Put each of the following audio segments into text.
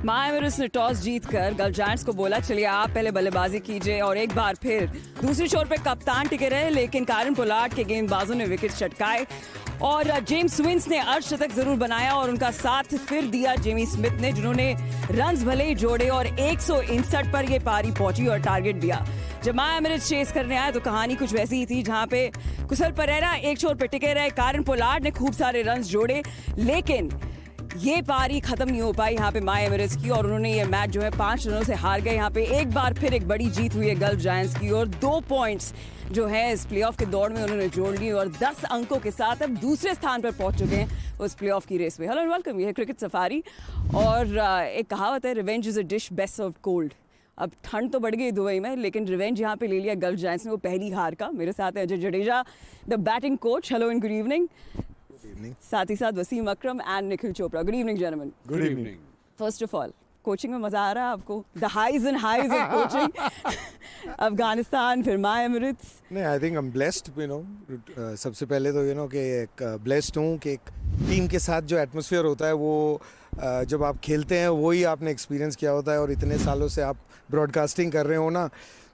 माया Emirates ने toss जीतकर gulf giants को बोला चलिए आप पहले बल्लेबाजी कीजिए और एक बार फिर दूसरी छोर पे कप्तान टिके रहे, लेकिन कायरन पोलार्ड के गेंदबाजों ने विकेट चटकाए और जेम्स विंस ने अर्धशतक जरूर बनाया और उनका साथ फिर दिया जेमी स्मिथ ने, जिन्होंने रन्स भले ही जोड़े और 159 पर ये पारी पहुंची और टारगेट दिया। जब माया एमिरेट्स चेस करने आया तो कहानी कुछ वैसी ही थी, जहां पे कुशल परेरा एक छोर पे टिके रहे, कायरन पोलार्ड ने खूब सारे रन्स जोड़े, लेकिन ये पारी खत्म नहीं हो पाई यहाँ पे माया एमिरेट्स की और उन्होंने ये मैच जो है 5 रनों से हार गए। यहाँ पे एक बार फिर एक बड़ी जीत हुई है गल्फ जायंट्स की और 2 पॉइंट्स जो है इस प्लेऑफ के दौड़ में उन्होंने जोड़ ली और 10 अंकों के साथ अब दूसरे स्थान पर पहुंच चुके हैं उस प्लेऑफ की रेस में। हेलो एंड वेलकम, ये है क्रिकेट सफारी और एक कहावत है, revenge is a dish best served cold. अब ठंड तो बढ़ गई दुबई में, लेकिन रिवेंज यहाँ पे ले लिया गल्फ जायंट्स ने, वो पहली हार का। मेरे साथ है Ajay Jadeja, the batting coach. Hello and good evening. साथ ही साथ Wasim Akram and Nikhil Chopra. Good evening gentleman. Good evening. First of all, coaching में मजा आ रहा है आपको? The highs and highs of coaching, Afghanistan फिर माया एमिरेट्स। नहीं, I think I am blessed, सबसे पहले तो कि एक ब्लेस्ड हूँ कि एक टीम के साथ जो एटमॉस्फेयर होता है वो जब आप खेलते हैं वही आपने एक्सपीरियंस किया होता है और इतने सालों से आप ब्रॉडकास्टिंग कर रहे हो ना,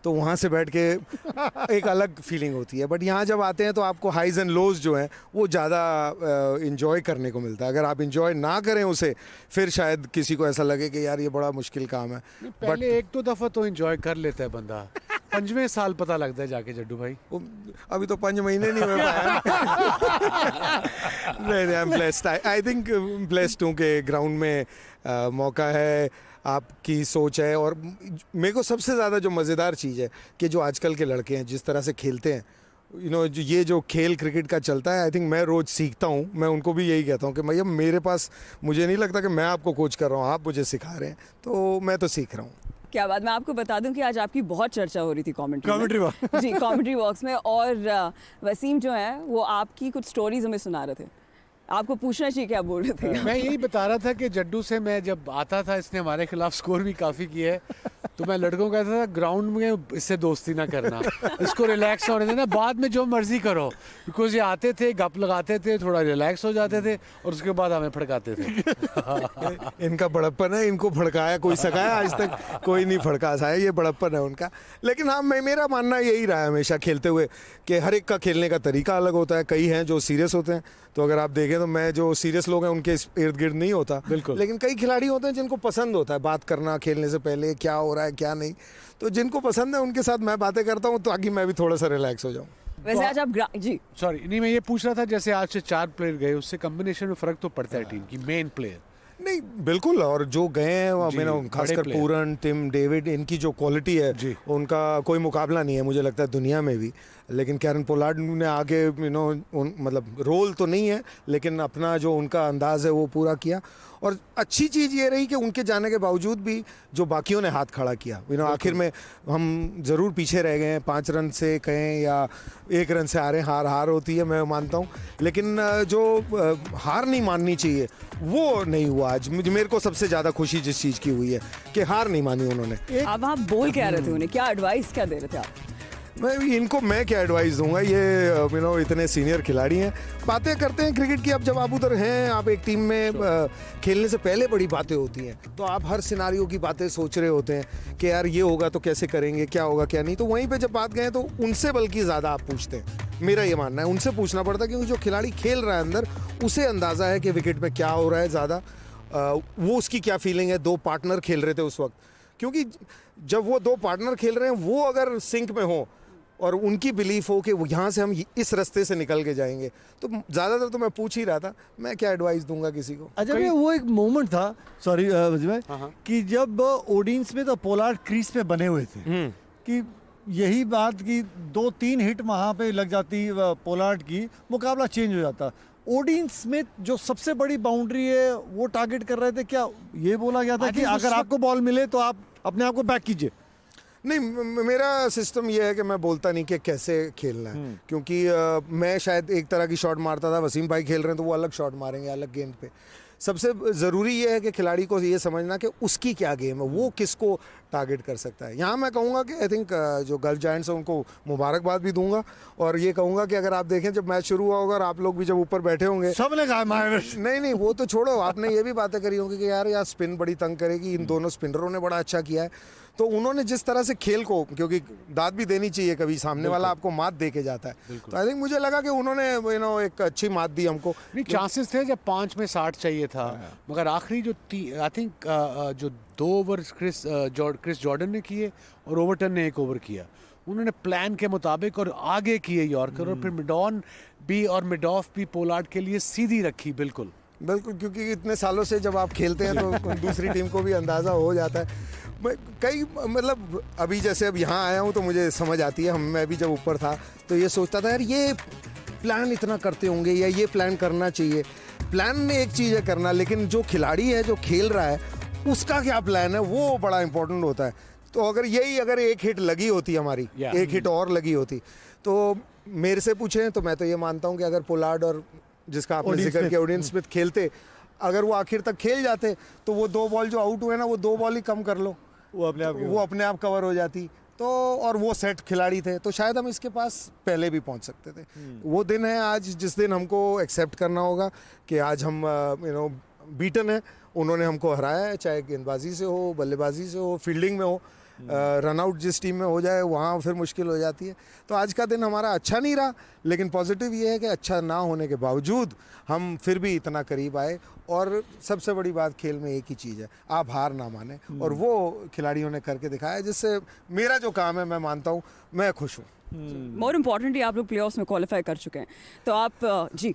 तो वहाँ से बैठ के एक अलग फीलिंग होती है। बट यहाँ जब आते हैं तो आपको हाइज एंड लोज जो हैं वो ज़्यादा इंजॉय करने को मिलता है। अगर आप इंजॉय ना करें उसे, फिर शायद किसी को ऐसा लगे कि यार ये बड़ा मुश्किल काम है। पहले एक दो दफ़ा तो इंजॉय कर लेता है बंदा, 5वें साल पता लगता है जाके जड्डू भाई। अभी तो 5 महीने नहीं हुए पाया। नहीं, आई am blessed. I think blessed हूँ कि ग्राउंड में मौका है, आपकी सोच है। और मेरे को सबसे ज़्यादा जो मज़ेदार चीज़ है कि जो आजकल के लड़के हैं जिस तरह से खेलते हैं, ये जो खेल क्रिकेट का चलता है, आई थिंक मैं रोज़ सीखता हूँ। मैं उनको भी यही कहता हूँ कि भैया मेरे पास, मुझे नहीं लगता कि मैं आपको कोच कर रहा हूँ, आप मुझे सिखा रहे हैं, तो मैं तो सीख रहा हूँ। क्या बात। मैं आपको बता दूं कि आज आपकी बहुत चर्चा हो रही थी कमेंट्री बॉक्स जी, कमेंट्री बॉक्स में, और वसीम जो है वो आपकी कुछ स्टोरीज हमें सुना रहे थे। आपको पूछना चाहिए क्या बोल रहे थे। मैं यही बता रहा था कि जड्डू से मैं जब आता था, इसने हमारे खिलाफ स्कोर भी काफ़ी किया है, तो मैं लड़कों को कहता था ग्राउंड में इससे दोस्ती ना करना, इसको रिलैक्स होने देना, बाद में जो मर्जी करो। बिकॉज ये आते थे, गप लगाते थे, थोड़ा रिलैक्स हो जाते थे और उसके बाद हमें फड़काते थे। इनका बड़प्पन है, इनको फड़काया कोई सकाया आज तक कोई नहीं फड़का सा है, ये बड़प्पन है उनका। लेकिन हाँ, मेरा मानना यही रहा है हमेशा खेलते हुए कि हर एक का खेलने का तरीका अलग होता है। कई हैं जो सीरियस होते हैं, तो अगर आप देखें तो मैं जो सीरियस लोग हैं उनके इर्द गिर्द नहीं होता बिल्कुल। लेकिन कई खिलाड़ी होते हैं जिनको पसंद होता है बात करना खेलने से पहले, क्या हो रहा है क्या नहीं। तो जिनको पसंद है उनके साथ मैं बातें करता हूँ ताकि मैं भी थोड़ा सा रिलैक्स हो जाऊँ। वैसे आज आप जी सॉरी नहीं, मैं ये पूछ रहा था जैसे आज से 4 प्लेयर गए, उससे कम्बिनेशन में फ़र्क तो पड़ता है टीम की, मेन प्लेयर नहीं बिल्कुल। और जो गए हैं मैंने खासकर पूरन, टिम डेविड, इनकी जो क्वालिटी है उनका कोई मुकाबला नहीं है मुझे लगता है दुनिया में भी। लेकिन कायरन पोलार्ड ने आगे मतलब रोल तो नहीं है, लेकिन अपना जो उनका अंदाज़ है वो पूरा किया। और अच्छी चीज़ ये रही कि उनके जाने के बावजूद भी जो बाकियों ने हाथ खड़ा किया, आखिर में हम ज़रूर पीछे रह गए हैं, 5 रन से कहें या 1 रन से हार होती है, मैं मानता हूँ। लेकिन जो हार नहीं माननी चाहिए वो नहीं हुआ आज। मेरे को सबसे ज़्यादा खुशी जिस चीज़ की हुई है कि हार नहीं मानी उन्होंने। अब आप बोल क्या रहे थे उन्हें, क्या एडवाइस क्या दे रहे थे आप? मैं क्या एडवाइस दूंगा, ये इतने सीनियर खिलाड़ी हैं, बातें करते हैं क्रिकेट की। अब जब आप उधर हैं, आप एक टीम में खेलने से पहले बड़ी बातें होती हैं, तो आप हर सिनारियो की बातें सोच रहे होते हैं कि यार ये होगा तो कैसे करेंगे, क्या होगा क्या नहीं। तो वहीं पे जब बात गए तो उनसे बल्कि ज़्यादा आप पूछते हैं, मेरा ये मानना है उनसे पूछना पड़ता है, क्योंकि जो खिलाड़ी खेल रहा है अंदर उसे अंदाज़ा है कि विकेट पे क्या हो रहा है ज़्यादा, वो उसकी क्या फीलिंग है। 2 पार्टनर खेल रहे थे उस वक्त, क्योंकि जब वो 2 पार्टनर खेल रहे हैं वो अगर सिंक में हो और उनकी बिलीफ हो कि वो यहाँ से हम इस रास्ते से निकल के जाएंगे, तो ज़्यादातर तो मैं पूछ ही रहा था, मैं क्या एडवाइस दूंगा किसी को। अच्छा भैया, वो एक मोमेंट था, सॉरी भाई, कि जब ओडियंस में तो पोलार्ड क्रीज पे बने हुए थे, कि यही बात कि 2-3 हिट वहाँ पे लग जाती पोलार्ड की, मुकाबला चेंज हो जाता। ओडिन स्मिथ जो सबसे बड़ी बाउंड्री है वो टारगेट कर रहे थे, क्या ये बोला गया था कि अगर आपको बॉल मिले तो आप अपने आप को बैक कीजिए? नहीं, मेरा सिस्टम ये है कि मैं बोलता नहीं कि कैसे खेलना है, क्योंकि मैं शायद एक तरह की शॉट मारता था, वसीम भाई खेल रहे हैं तो वो अलग शॉट मारेंगे अलग गेंद पे। सबसे ज़रूरी ये है कि खिलाड़ी को ये समझना कि उसकी क्या गेम है, वो किसको टारगेट कर सकता है। यहाँ मैं कहूँगा कि आई थिंक जो गल्फ जायंट्स हैं उनको मुबारकबाद भी दूंगा, और ये कहूँगा कि अगर आप देखें जब मैच शुरू हुआ होगा और आप लोग भी जब ऊपर बैठे होंगे, सबने कहा मायावती। नहीं वो तो छोड़ो, आपने ये भी बातें करी होंगी कि यार स्पिन बड़ी तंग करेगी, इन दोनों स्पिनरों ने बड़ा अच्छा किया है। तो उन्होंने जिस तरह से खेल को, क्योंकि दाद भी देनी चाहिए, कभी सामने वाला आपको मात दे के जाता है, तो आई थिंक मुझे लगा कि उन्होंने एक अच्छी मात दी हमको। नहीं, चांसेस थे जब 5 में 60 चाहिए था, मगर आखिरी जो आई थिंक जो 2 ओवर क्रिस जॉर्डन ने किए और ओवरटन ने 1 ओवर किया, उन्होंने प्लान के मुताबिक और आगे किए यॉर्कर, और फिर मिडॉन भी और मिडॉफ भी पोलार्ड के लिए सीधी रखी। बिल्कुल, क्योंकि इतने सालों से जब आप खेलते हैं तो दूसरी टीम को भी अंदाज़ा हो जाता है। कई मतलब अभी जैसे अब यहाँ आया हूँ तो मुझे समझ आती है। मैं भी जब ऊपर था तो ये सोचता था यार ये प्लान इतना करते होंगे या ये प्लान करना चाहिए। प्लान में एक चीज़ है करना, लेकिन जो खिलाड़ी है जो खेल रहा है उसका क्या प्लान है वो बड़ा इंपॉर्टेंट होता है। तो अगर एक हिट लगी होती हमारी, एक हिट और लगी होती, तो मेरे से पूछें तो मैं तो ये मानता हूँ कि अगर पोलार्ड और जिसका आपने जिक्र किया ओडिन स्मिथ खेलते, अगर वो आखिर तक खेल जाते तो वो 2 बॉल जो आउट हुए ना, वो 2 बॉल ही कम कर लो, वो अपने आप कवर हो जाती। तो और वो सेट खिलाड़ी थे, तो शायद हम इसके पास पहले भी पहुंच सकते थे। वो दिन है आज जिस दिन हमको एक्सेप्ट करना होगा कि आज हम बीटन है, उन्होंने हमको हराया है, चाहे गेंदबाजी से हो, बल्लेबाजी से हो, फील्डिंग में हो। रन आउट जिस टीम में हो जाए वहाँ फिर मुश्किल हो जाती है। तो आज का दिन हमारा अच्छा नहीं रहा, लेकिन पॉजिटिव ये है कि अच्छा ना होने के बावजूद हम फिर भी इतना करीब आए। और सबसे बड़ी बात खेल में एक ही चीज़ है, आप हार ना माने, और वो खिलाड़ियों ने करके दिखाया, जिससे मेरा जो काम है मैं मानता हूँ मैं खुश हूँ। मोर इम्पोर्टेंटली आप लोग प्लेऑफ्स में क्वालिफाई कर चुके हैं, तो आप जी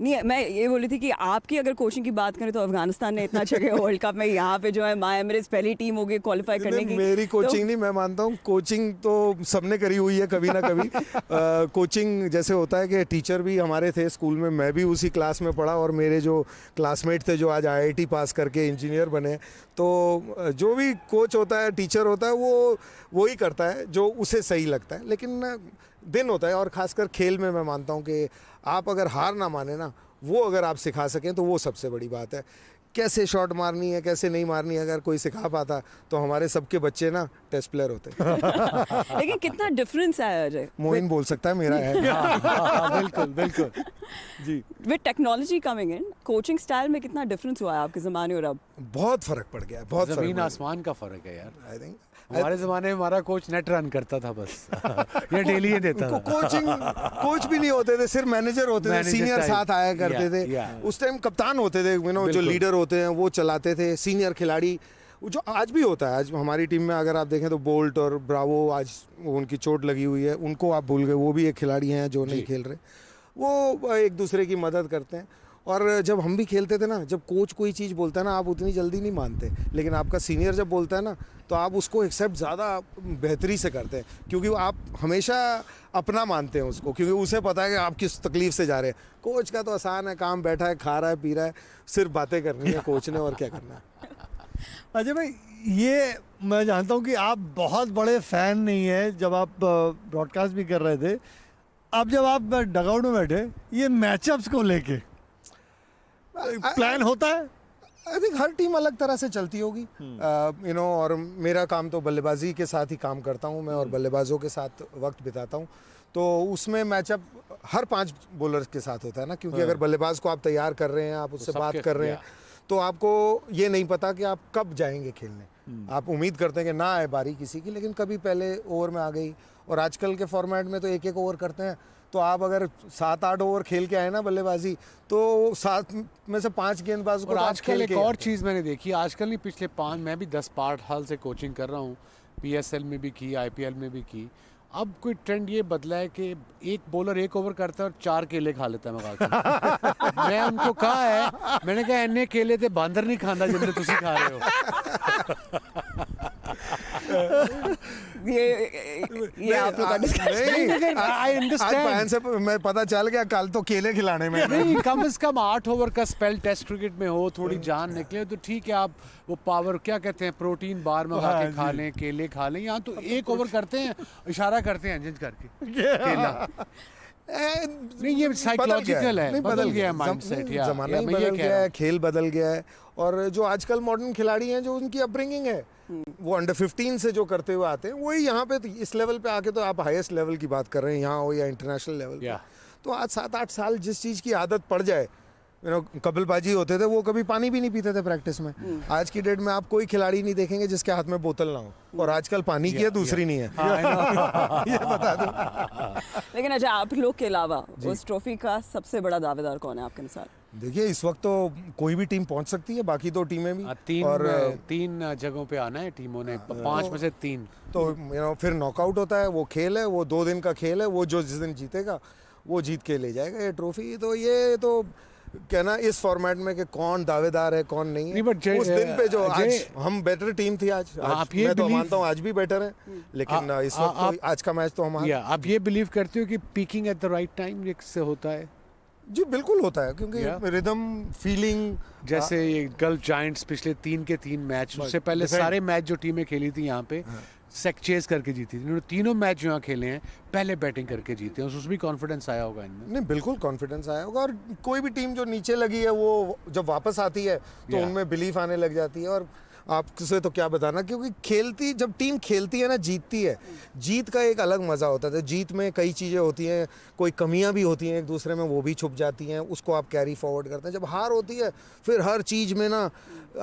नहीं, मैं ये बोली थी कि आपकी अगर कोचिंग की बात करें तो अफगानिस्तान ने इतना अच्छा किया वर्ल्ड कप में, यहाँ पे जो है माय एमिरेट्स पहली टीम होगी क्वालिफाई करने की। मेरी कोचिंग नहीं, मैं मानता हूँ कोचिंग तो सबने करी हुई है कभी ना कभी। कोचिंग जैसे होता है कि टीचर भी हमारे थे स्कूल में, मैं भी उसी क्लास में पढ़ा, और मेरे जो क्लासमेट थे जो आज IIT पास करके इंजीनियर बने, तो जो भी कोच होता है, टीचर होता है, वो ही करता है जो उसे सही लगता है। लेकिन दिन होता है, और ख़ासकर खेल में मैं मानता हूँ कि आप अगर हार ना माने ना, वो अगर आप सिखा सकें तो वो सबसे बड़ी बात है। कैसे शॉट मारनी है, कैसे नहीं मारनी है, अगर कोई सिखा पाता तो हमारे सबके बच्चे ना टेस्ट प्लेयर होते। लेकिन कितना डिफरेंस है अजय, मोइन बोल सकता है, मेरा है। बिल्कुल जी। With technology coming in, coaching style में कितना डिफरेंस हुआ है आपके ज़माने और अब? बहुत फ़र्क पड़ गया, बहुत ज़मीन आसमान का फ़र्क है यार। आई थिंक हमारे ज़माने में हमारा कोच नेट रन करता था बस, ये डेली ही देता था। कोच भी नहीं होते थे, सिर्फ मैनेजर होते थे, सीनियर साथ आया करते थे। उस टाइम कप्तान होते थे, जो लीडर होते हैं वो चलाते थे, सीनियर खिलाड़ी जो आज भी होता है। आज हमारी टीम में अगर आप देखें तो बोल्ट और ब्रावो, आज उनकी चोट लगी हुई है, उनको आप भूल गए, वो भी एक खिलाड़ी हैं जो नहीं खेल रहे। वो एक दूसरे की मदद करते हैं। और जब हम भी खेलते थे ना, जब कोच कोई चीज़ बोलता है ना, आप उतनी जल्दी नहीं मानते, लेकिन आपका सीनियर जब बोलता है ना, तो आप उसको एक्सेप्ट ज़्यादा बेहतरी से करते हैं, क्योंकि आप हमेशा अपना मानते हैं उसको, क्योंकि उसे पता है कि आप किस तकलीफ से जा रहे हैं। कोच का तो आसान है काम, बैठा है, खा रहा है, पी रहा है, सिर्फ बातें करनी है कोच ने, और क्या करना है। अजय भाई, ये मैं जानता हूँ कि आप बहुत बड़े फ़ैन नहीं हैं, जब आप ब्रॉडकास्ट भी कर रहे थे, अब जब आप डगआउट में बैठे, ये मैचअप्स को लेके प्लान होता है? आई थिंक हर टीम अलग तरह से चलती होगी, और मेरा काम तो बल्लेबाजी के साथ ही काम करता हूँ मैं, और बल्लेबाजों के साथ वक्त बिताता हूँ। तो उसमें मैचअप हर 5 बॉलर्स के साथ होता है ना, क्योंकि अगर बल्लेबाज को आप तैयार कर रहे हैं, आप उससे बात कर रहे हैं, तो आपको ये नहीं पता कि आप कब जाएंगे खेलने। आप उम्मीद करते हैं कि ना आए बारी किसी की, लेकिन कभी पहले ओवर में आ गई। और आजकल के फॉर्मेट में तो 1-1 ओवर करते हैं, तो आप अगर 7-8 ओवर खेल के आए ना बल्लेबाजी, तो 7 में से 5 गेंदबाज को। और आजकल एक और चीज़ मैंने देखी, आजकल नहीं पिछले 5, मैं भी 10 साल से कोचिंग कर रहा हूँ, PSL में भी की, IPL में भी की। अब कोई ट्रेंड ये बदला है कि एक बॉलर 1 ओवर करता है और 4 केले खा लेता है। मैं उनको कहा है, मैंने कहा इन्ने केले थे बांदर नहीं खाता जिन्हें तुसी खा रहे हो। ये आप लोग का डिस्कशन। आई अंडरस्टैंड से मैं पता चल गया कल तो केले खिलाने में। नहीं, कम से कम 8 ओवर का स्पेल टेस्ट क्रिकेट में हो, थोड़ी जान निकले तो ठीक है, आप वो पावर क्या कहते हैं, प्रोटीन बार मंगा के खा लें, केले खा लें। यहाँ तो 1 ओवर करते हैं, इशारा करते हैं जिंज करके केला। नहीं, ये साइकोलॉजिकल है, बदल गया है माइंडसेट, जमाना ही बदल गया है, खेल बदल गया है। और जो आजकल मॉडर्न खिलाड़ी हैं, जो उनकी अपब्रिंगिंग है, वो अंडर 15 से जो करते हुए आते हैं, वही यहाँ पे इस लेवल पे आके तो आप हाईएस्ट लेवल की बात कर रहे हैं, यहाँ हो या इंटरनेशनल लेवल पे। तो आज 7-8 साल जिस चीज़ की आदत पड़ जाए, कपिलबाजी होते थे, वो कभी पानी भी नहीं पीते थे प्रैक्टिस में। आज की डेट में आप कोई खिलाड़ी नहीं देखेंगे जिसके हाथ में बोतल ना हो, और आजकल पानी की है, दूसरी नहीं है। ये बता दो। लेकिन अच्छा, आप लोग के अलावा उस ट्रॉफी का सबसे बड़ा दावेदार कौन है आपके अनुसार? देखिए, इस वक्त तो कोई भी टीम पहुंच सकती है, बाकी तो टीमें भी तीन जगहों पे आना है टीमों ने, 5 में से 3। तो फिर नॉकआउट होता है, वो खेल है, वो 2 दिन का खेल है, वो जो जिस दिन जीतेगा वो जीत के ले जाएगा ये ट्रॉफी। तो ये तो कहना इस फॉर्मेट में कि कौन दावेदार है कौन नहीं है, उस दिन पे जो आज हम बेटर टीम थी, आज मैं तो मानता हूँ आज भी बेटर है, लेकिन इस वक्त तो आज का मैच तो हमारा। आप ये बिलीव करते हो कि peeking at the right time से होता है? जी बिल्कुल होता है, क्योंकि रिदम फीलिंग, जैसे ये गल्फ जायंट्स पिछले 3 के 3 मैच, उससे पहले सारे मैच जो टीमें खेली थी यहाँ पे सेक चेस करके जीती थी, इन्होंने तीनों मैच जो यहाँ खेले हैं पहले बैटिंग करके जीते हैं, उसमें भी कॉन्फिडेंस आया होगा इनमें। नहीं, बिल्कुल कॉन्फिडेंस आया होगा, और कोई भी टीम जो नीचे लगी है वो जब वापस आती है तो उनमें बिलीफ आने लग जाती है। और आपसे तो क्या बताना, क्योंकि जब टीम खेलती है ना, जीतती है, जीत का एक अलग मज़ा होता है। जीत में कई चीज़ें होती हैं, कोई कमियां भी होती हैं एक दूसरे में, वो भी छुप जाती हैं, उसको आप कैरी फॉरवर्ड करते हैं। जब हार होती है फिर हर चीज़ में ना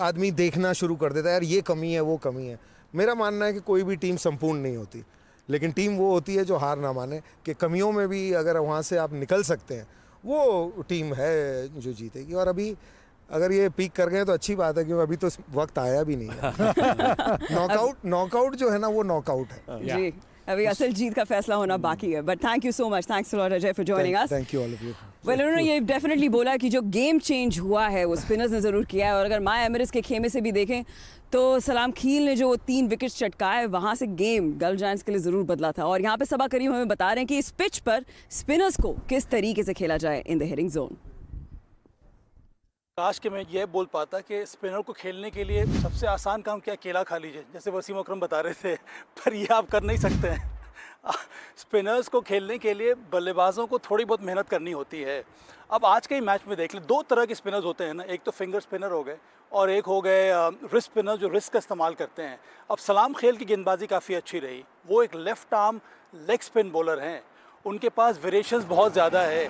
आदमी देखना शुरू कर देता है, यार ये कमी है, वो कमी है। मेरा मानना है कि कोई भी टीम संपूर्ण नहीं होती, लेकिन टीम वो होती है जो हार ना माने, कि कमियों में भी अगर वहाँ से आप निकल सकते हैं, वो टीम है जो जीतेगी। और अभी अगर ये पीक कर गए तो अच्छी बात है, क्योंकि अभी तो वक्त आया भी नहीं है। नॉकआउट जो है ना, वो नॉकआउट है जी। अभी असल जीत का फैसला होना बाकी है, but thank you so much, thanks a lot Ajay for joining us. Thank you all of you. Well, उन्होंने ये डेफिनेटली बोला कि जो गेम चेंज हुआ है वो स्पिनर्स ने ज़रूर किया है, और अगर माय एमिरेट्स के खेमे से भी देखें तो सलाम खील ने जो 3 विकेट्स चटकाए, वहाँ से गेम गल्फ जायंट्स के लिए ज़रूर बदला था। और यहाँ पे सबा करीम हमें बता रहे हैं कि इस पिच पर स्पिनर्स को किस तरीके से खेला जाए इन द हिटिंग जोन। काश कि मैं ये बोल पाता कि स्पिनर को खेलने के लिए सबसे आसान काम क्या, केला खा लीजिए, जैसे वसीम अकरम बता रहे थे, पर ये आप कर नहीं सकते हैं। स्पिनर्स को खेलने के लिए बल्लेबाजों को थोड़ी बहुत मेहनत करनी होती है। अब आज के ही मैच में देख लें, 2 तरह के स्पिनर्स होते हैं ना, एक तो फिंगर स्पिनर हो गए और एक हो गए रिस्ट स्पिनर जो रिस्ट का इस्तेमाल करते हैं। अब सलाम खेल की गेंदबाजी काफ़ी अच्छी रही, वो एक left arm leg spin bowler हैं, उनके पास वेरिएशंस बहुत ज़्यादा है,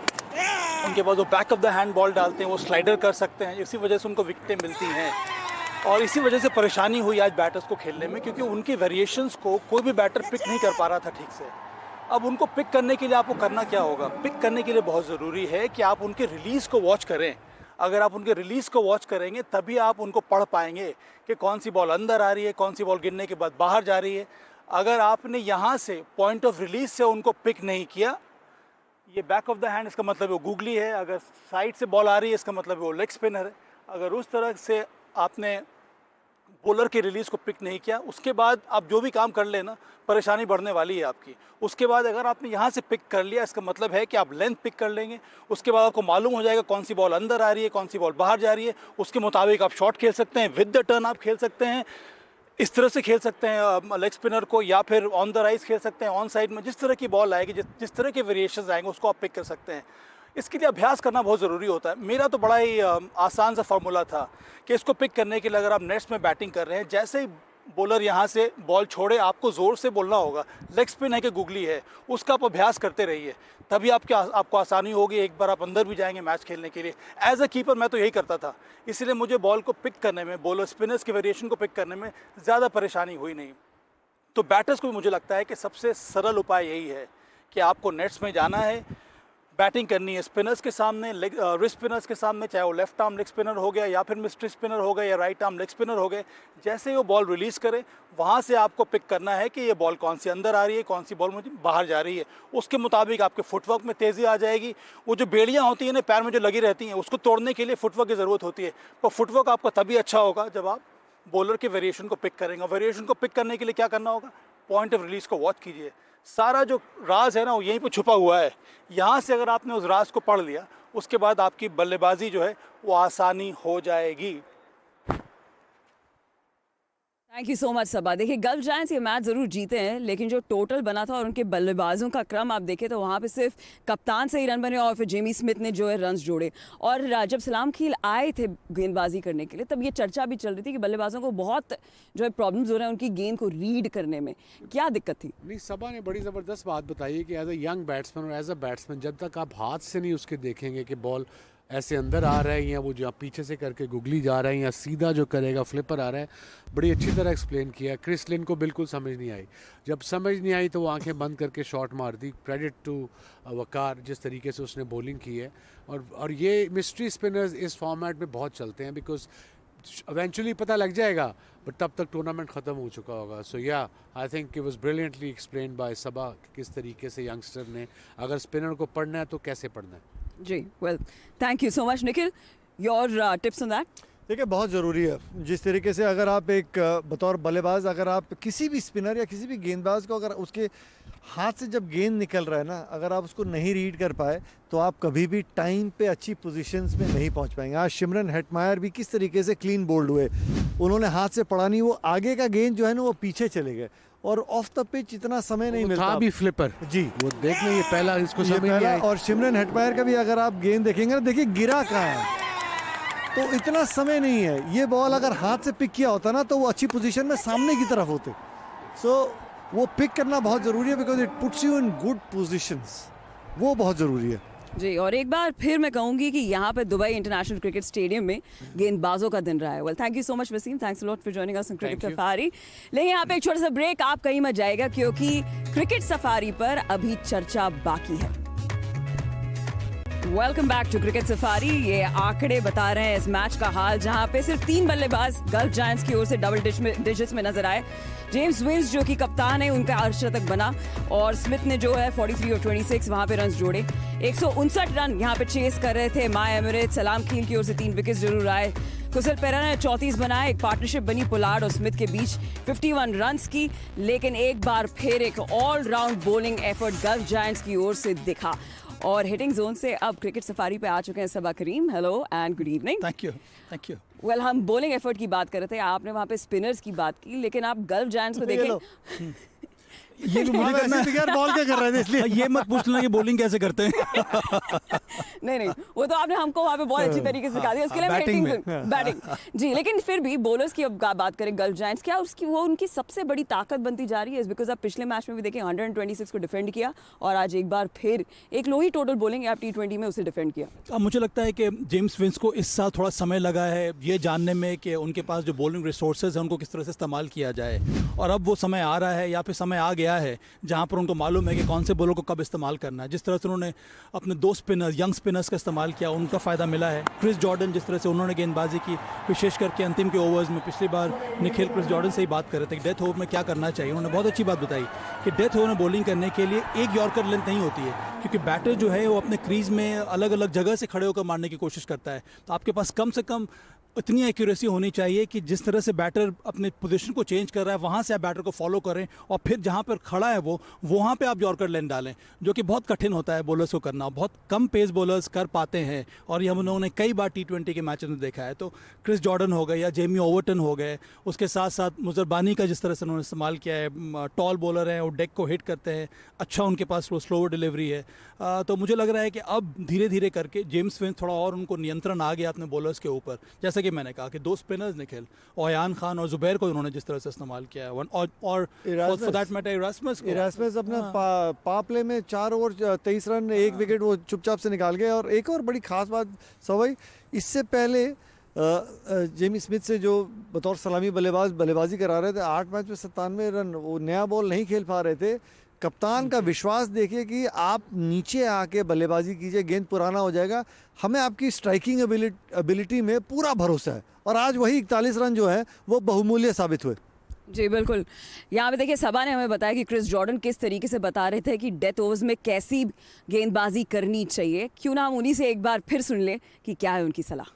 उनके पास वो back of the hand ball डालते हैं, वो स्लाइडर कर सकते हैं, इसी वजह से उनको विकेटें मिलती हैं। और इसी वजह से परेशानी हुई आज बैटर्स को खेलने में, क्योंकि उनकी वेरिएशंस को कोई भी बैटर पिक नहीं कर पा रहा था ठीक से। अब उनको पिक करने के लिए आपको करना क्या होगा? पिक करने के लिए बहुत ज़रूरी है कि आप उनके रिलीज़ को वॉच करें। अगर आप उनके रिलीज़ को वॉच करेंगे तभी आप उनको पढ़ पाएंगे कि कौन सी बॉल अंदर आ रही है, कौन सी बॉल गिरने के बाद बाहर जा रही है। अगर आपने यहाँ से पॉइंट ऑफ रिलीज से उनको पिक नहीं किया, ये बैक ऑफ द हैंड, इसका मतलब वो गूगली है। अगर साइड से बॉल आ रही है, इसका मतलब वो लेग स्पिनर है। अगर उस तरह से आपने बॉलर के रिलीज़ को पिक नहीं किया, उसके बाद आप जो भी काम कर लेना, परेशानी बढ़ने वाली है आपकी। उसके बाद अगर आपने यहाँ से पिक कर लिया, इसका मतलब है कि आप लेंथ पिक कर लेंगे। उसके बाद आपको मालूम हो जाएगा कौन सी बॉल अंदर आ रही है, कौन सी बॉल बाहर जा रही है। उसके मुताबिक आप शॉट खेल सकते हैं, विद द टर्न आप खेल सकते हैं, इस तरह से खेल सकते हैं लेग स्पिनर को, या फिर ऑन द राइज खेल सकते हैं, ऑन साइड में जिस तरह की बॉल आएगी, जिस तरह के वेरिएशंस आएंगे उसको आप पिक कर सकते हैं। इसके लिए अभ्यास करना बहुत ज़रूरी होता है। मेरा तो बड़ा ही आसान सा फार्मूला था कि इसको पिक करने के लिए अगर आप नेट्स में बैटिंग कर रहे हैं, जैसे ही बॉलर यहाँ से बॉल छोड़े आपको ज़ोर से बोलना होगा लेग स्पिन है कि गुगली है, उसका आप अभ्यास करते रहिए, तभी आपको आसानी होगी। एक बार आप अंदर भी जाएंगे मैच खेलने के लिए। एज अ कीपर मैं तो यही करता था, इसलिए मुझे बॉल को पिक करने में, बॉलर स्पिनर्स के वेरिएशन को पिक करने में ज़्यादा परेशानी हुई नहीं। तो बैटर्स को भी मुझे लगता है कि सबसे सरल उपाय यही है कि आपको नेट्स में जाना है, बैटिंग करनी है स्पिनर्स के सामने, रिस्ट स्पिनर्स के सामने, चाहे वो लेफ्ट आर्म लेग स्पिनर हो गया या फिर मिस्ट्री स्पिनर हो गया या राइट आर्म लेग स्पिनर हो गए। जैसे ही वो बॉल रिलीज़ करे, वहाँ से आपको पिक करना है कि ये बॉल कौन सी अंदर आ रही है, कौन सी बॉल मुझे बाहर जा रही है। उसके मुताबिक आपके फुटवर्क में तेज़ी आ जाएगी। वो जो बेड़ियाँ होती हैं ना पैर में जो लगी रहती हैं, उसको तोड़ने के लिए फुटवर्क की ज़रूरत होती है। पर फुटवर्क आपका तभी अच्छा होगा जब आप बॉलर के वेरिएशन को पिक करेंगे। वेरिएशन को पिक करने के लिए क्या करना होगा? पॉइंट ऑफ रिलीज़ को वॉच कीजिए। सारा जो राज है ना वो यहीं पे छुपा हुआ है। यहाँ से अगर आपने उस राज को पढ़ लिया, उसके बाद आपकी बल्लेबाजी जो है वो आसानी हो जाएगी। थैंक यू सो मच सबा। देखिए गल्फ जायंट्स ये मैच ज़रूर जीते हैं, लेकिन जो टोटल बना था और उनके बल्लेबाजों का क्रम आप देखें तो वहाँ पे सिर्फ कप्तान से ही रन बने और फिर जेमी स्मिथ ने जो है रन्स जोड़े। और जब सलाम खील आए थे गेंदबाजी करने के लिए तब ये चर्चा भी चल रही थी कि बल्लेबाजों को बहुत जो है प्रॉब्लम्स हो रहे हैं उनकी गेंद को रीड करने में। क्या दिक्कत थी? नहीं, सबा ने बड़ी ज़बरदस्त बात बताई है कि एज अ यंग बैट्समैन और एज अ बैट्समैन जब तक आप हाथ से नहीं उसके देखेंगे कि बॉल ऐसे अंदर आ रहा है या वो जो पीछे से करके गुगली जा रहा है या सीधा जो करेगा फ्लिपर आ रहा है, बड़ी अच्छी तरह एक्सप्लेन किया। क्रिस लिन को बिल्कुल समझ नहीं आई। जब समझ नहीं आई तो वो आंखें बंद करके शॉट मार दी। क्रेडिट टू वकार जिस तरीके से उसने बॉलिंग की है। और ये मिस्ट्री स्पिनर्स इस फॉर्मेट में बहुत चलते हैं बिकॉज इवेंचुअली पता लग जाएगा, बट तब तक टूर्नामेंट ख़त्म हो चुका होगा। So yeah I think it was brilliantly explained by Saba किस तरीके से यंगस्टर ने अगर स्पिनर को पढ़ना है तो कैसे पढ़ना है। जी well, thank you so much Nikhil. Your tips on that? देखिए बहुत ज़रूरी है जिस तरीके से अगर आप एक बतौर बल्लेबाज अगर आप किसी भी स्पिनर या किसी भी गेंदबाज को अगर उसके हाथ से जब गेंद निकल रहा है ना, अगर आप उसको नहीं रीड कर पाए तो आप कभी भी टाइम पे अच्छी पोजीशंस में नहीं पहुंच पाएंगे। आज सिमरन हेटमायर भी किस तरीके से क्लीन बोल्ड हुए, उन्होंने हाथ से पड़ा नहीं, वो आगे का गेंद जो है ना वो पीछे चले गए और ऑफ द पिच इतना समय नहीं मिलता। था भी फ्लिपर जी, वो देखना ये पहला इसको ये समझ नहीं पहला। आई। और सिमरन हेटमायर का भी अगर आप गेंद देखेंगे ना, देखिए गिरा कहाँ है, तो इतना समय नहीं है। ये बॉल अगर हाथ से पिक किया होता ना तो वो अच्छी पोजीशन में सामने की तरफ होते। सो वो पिक करना बहुत ज़रूरी है because it puts you in good positions, वो बहुत ज़रूरी है। जी, और एक बार फिर मैं कहूंगी कि यहाँ पे दुबई इंटरनेशनल क्रिकेट स्टेडियम में गेंदबाजों का दिन रहा है। Well, thank you so much Wasim, thanks a lot for joining us on cricket safari. लेकिन यहाँ पे एक छोटा सा ब्रेक, आप कहीं मत जाएगा क्योंकि क्रिकेट सफारी पर अभी चर्चा बाकी है। Welcome back to cricket safari. ये आंकड़े बता रहे हैं इस मैच का हाल, जहां पे सिर्फ 3 बल्लेबाज गल्फ जायंट्स की ओर से डबल डिजिट्स में नजर आए। जेम्स विंस जो कि कप्तान है, उनका अर्धशतक बना और स्मिथ ने जो है 43 और 26 वहां पे रन जोड़े। 159 रन यहां पे चेस कर रहे थे माय एमिरेट। सलाम खील की ओर से 3 विकेट जरूर आए। कुशल पेरेरा ने 34 बनाए। एक पार्टनरशिप बनी पोलार्ड और स्मिथ के बीच 51 रन्स की। लेकिन एक बार फिर एक allround bowling effort Gulf Giants की ओर से दिखा। और हिटिंग जोन से अब क्रिकेट सफारी पे आ चुके हैं Saba Karim. Hello and good evening. Thank you. Well, हम बॉलिंग एफर्ट की बात कर रहे थे, आपने वहाँ पे स्पिनर्स की बात की, लेकिन आप गल्फ जायंट्स को देखें। ये मुझे करना है, यार बॉल क्या कर रहे थे इसलिए ये मत पूछ लेना कि बॉलिंग कैसे करते हैं। नहीं, वो तो आपने हमको वहाँ पे बहुत अच्छी तरीके से सिखा दिया। उसके लिए बैटिंग जी, लेकिन फिर भी बॉलर्स की अब बात करें गल्फ जायंट्स, क्या उसकी वो उनकी सबसे बड़ी ताकत बनती जा रही है? बिकॉज आप पिछले मैच में भी देखें 126 को डिफेंड किया और आज एक बार फिर एक लो ही टोटल बॉलिंग आप T20 में उसे डिफेंड किया। अब मुझे लगता है कि जेम्स विंस को इस साल थोड़ा समय लगा है ये जानने में कि उनके पास जो बॉलिंग रिसोर्सेज हैं उनको किस तरह से इस्तेमाल किया जाए, और अब वो समय आ रहा है या फिर समय आ गया है जहाँ पर उनको मालूम है कि कौन से बॉलर को कब इस्तेमाल करना है। जिस तरह से उन्होंने अपने 2 स्पिनर्स, यंग स्पिनर्स का इस्तेमाल किया, उनका फ़ायदा मिला है। क्रिस जॉर्डन जिस तरह से उन्होंने गेंदबाजी की, विशेष करके अंतिम के ओवर्स में, पिछली बार निखिल क्रिस जॉर्डन से ही बात कर रहे थे कि डेथ ओवर में क्या करना चाहिए। उन्होंने बहुत अच्छी बात बताई कि डेथ ओवर में बॉलिंग करने के लिए एक यॉर्कर लेंथ नहीं होती है, क्योंकि बैटर जो है वो अपने क्रीज में अलग अलग जगह से खड़े होकर मारने की कोशिश करता है। तो आपके पास कम से कम इतनी एक्यूरेसी होनी चाहिए कि जिस तरह से बैटर अपने पोजीशन को चेंज कर रहा है वहाँ से आप बैटर को फॉलो करें और फिर जहाँ पर खड़ा है वो वहाँ पे आप यॉर्कर लेन डालें, जो कि बहुत कठिन होता है बॉलर्स को करना। बहुत कम पेस बॉलर्स कर पाते हैं और ये हम उन्होंने कई बार T20 के मैचेस में देखा है। तो क्रिस जॉर्डन हो गए या जेमी ओवर्टन हो गए, उसके साथ साथ मुजरबानी का जिस तरह से उन्होंने इस्तेमाल किया है, टॉल बॉलर हैं और डेक को हिट करते हैं, अच्छा उनके पास वो स्लोवर डिलीवरी है। तो मुझे लग रहा है कि अब धीरे धीरे करके जेम्स विंस थोड़ा और उनको नियंत्रण आ गया अपने बॉलर्स के ऊपर। जैसा कि मैंने कहा कि 2 स्पिनर्स निखिल, ओयान खान और जुबैर को उन्होंने जिस तरह से इस्तेमाल किया है, और फॉर दैट मैटर इरास्मस अपना पावर प्ले में 4 ओवर 23 रन 1 विकेट वो चुपचाप से निकाल गए। और एक और बड़ी खास बात सवाई, इससे पहले जेमी स्मिथ से जो बतौर सलामी बल्लेबाजी करा रहे थे, 8 मैच में 97 रन, वो नया बॉल नहीं खेल पा रहे थे। कप्तान का विश्वास देखिए कि आप नीचे आके बल्लेबाजी कीजिए, गेंद पुराना हो जाएगा, हमें आपकी स्ट्राइकिंग एबिलिटी में पूरा भरोसा है। और आज वही 41 रन जो है वो बहुमूल्य साबित हुए। जी बिल्कुल। यहाँ पे देखिए सबा ने हमें बताया कि क्रिस जॉर्डन किस तरीके से बता रहे थे कि डेथ ओवर्स में कैसी गेंदबाजी करनी चाहिए। क्यों ना हम उन्हीं से एक बार फिर सुन लें कि क्या है उनकी सलाह।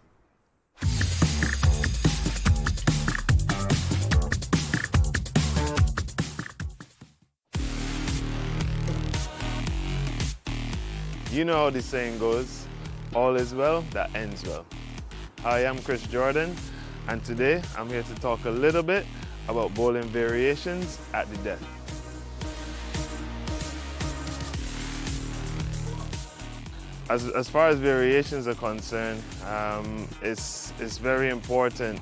You know how the saying goes, all is well that ends well. I am Chris Jordan, and today I'm here to talk a little bit about bowling variations at the death. As far as variations are concerned, it's very important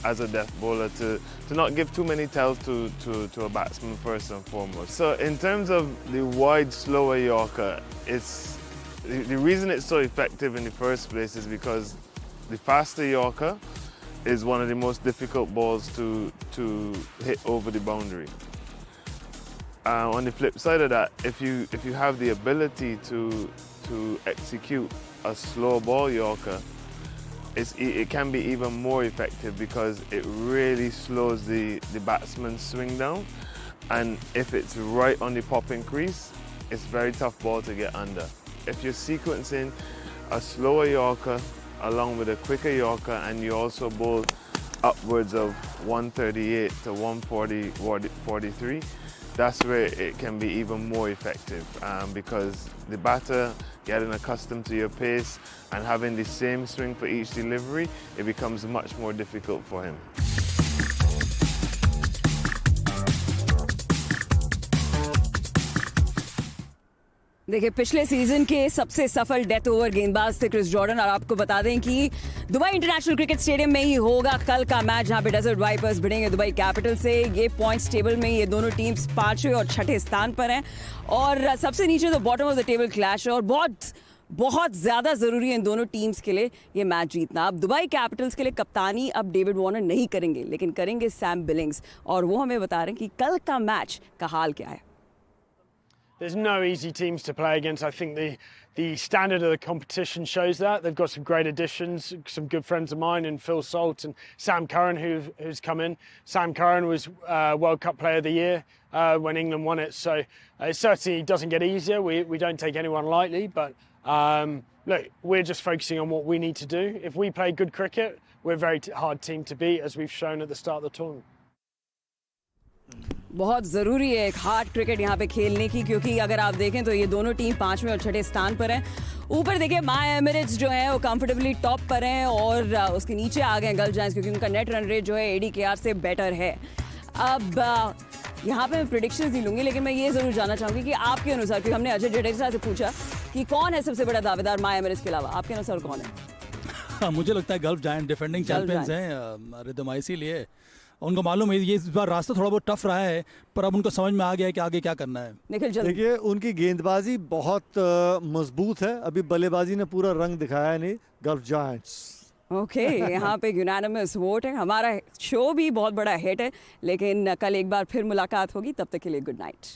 as a death bowler to not give too many tells to a batsman first and foremost. So in terms of the wide, slower Yorker, the reason it's so effective in the first place is because the faster Yorker is one of the most difficult balls to hit over the boundary. On the flip side of that, if you have the ability to execute a slow ball Yorker, it can be even more effective because it really slows the batsman's swing down, and if it's right on the popping crease, it's a very tough ball to get under. If you're sequencing a slower Yorker along with a quicker Yorker and you also bowl upwards of 138 to 143, that's where it can be even more effective because the batter getting accustomed to your pace and having the same swing for each delivery, it becomes much more difficult for him. देखिए पिछले season के सबसे सफल death over गेंदबाज थे Chris Jordan और आपको बता दें कि दुबई इंटरनेशनल क्रिकेट स्टेडियम में ही होगा कल का मैच जहां पे डेजर्ट वाइपर्स भिड़ेंगे दुबई कैपिटल से। ये पॉइंट्स टेबल में ये दोनों टीम्स 5वें और 6ठे स्थान पर हैं और सबसे नीचे तो bottom of the table clash है और बहुत ज़्यादा ज़रूरी है इन दोनों टीम्स के लिए ये मैच जीतना। अब दुबई कैपिटल्स के लिए कप्तानी अब डेविड वार्नर नहीं करेंगे लेकिन करेंगे सैम बिलिंग्स और वो हमें बता रहे हैं कि कल का मैच का हाल क्या है। There's no easy teams to play against. I think the standard of the competition shows that. They've got some great additions, some good friends of mine in Phil Salt and Sam Curran who's come in. Sam Curran was World Cup Player of the Year when England won it. So it certainly doesn't get easier. We don't take anyone lightly, but look, we're just focusing on what we need to do. If we play good cricket, we're a very hard team to beat, as we've shown at the start of the tournament. बहुत ज़रूरी है एक hard cricket यहाँ पे खेलने की क्योंकि अगर आप देखें तो ये दोनों टीम 5वें और 6ठे स्थान पर हैं। ऊपर देखिए माय एमिरेट्स जो है वो कंफर्टेबली टॉप पर हैं और उसके नीचे आ गए गल्फ जायंट्स क्योंकि उनका नेट रन रेट जो है ADKR से बेटर है। अब यहाँ पे मैं प्रेडिक्शंस नहीं लूँगी लेकिन मैं ये ज़रूर जानना चाहूँगी कि आपके अनुसार, क्योंकि हमने अजय जडेजा से पूछा कि कौन है सबसे बड़ा दावेदार माय एमिरेट्स के अलावा, आपके अनुसार कौन है? मुझे लगता है गल्फ जायंट डिफेंडिंग चैंपियंस हैं रिदम, इसीलिए उनको मालूम है ये इस बार रास्ता थोड़ा बहुत टफ रहा है पर अब उनको समझ में आ गया है कि आगे क्या करना है। देखिए उनकी गेंदबाजी बहुत मजबूत है, अभी बल्लेबाजी ने पूरा रंग दिखाया नहीं गल्फ जायंट्स। ओके यहाँ पे यूनानिमस वोट है। हमारा शो भी बहुत बड़ा हिट है लेकिन कल एक बार फिर मुलाकात होगी, तब तक के लिए गुड नाइट।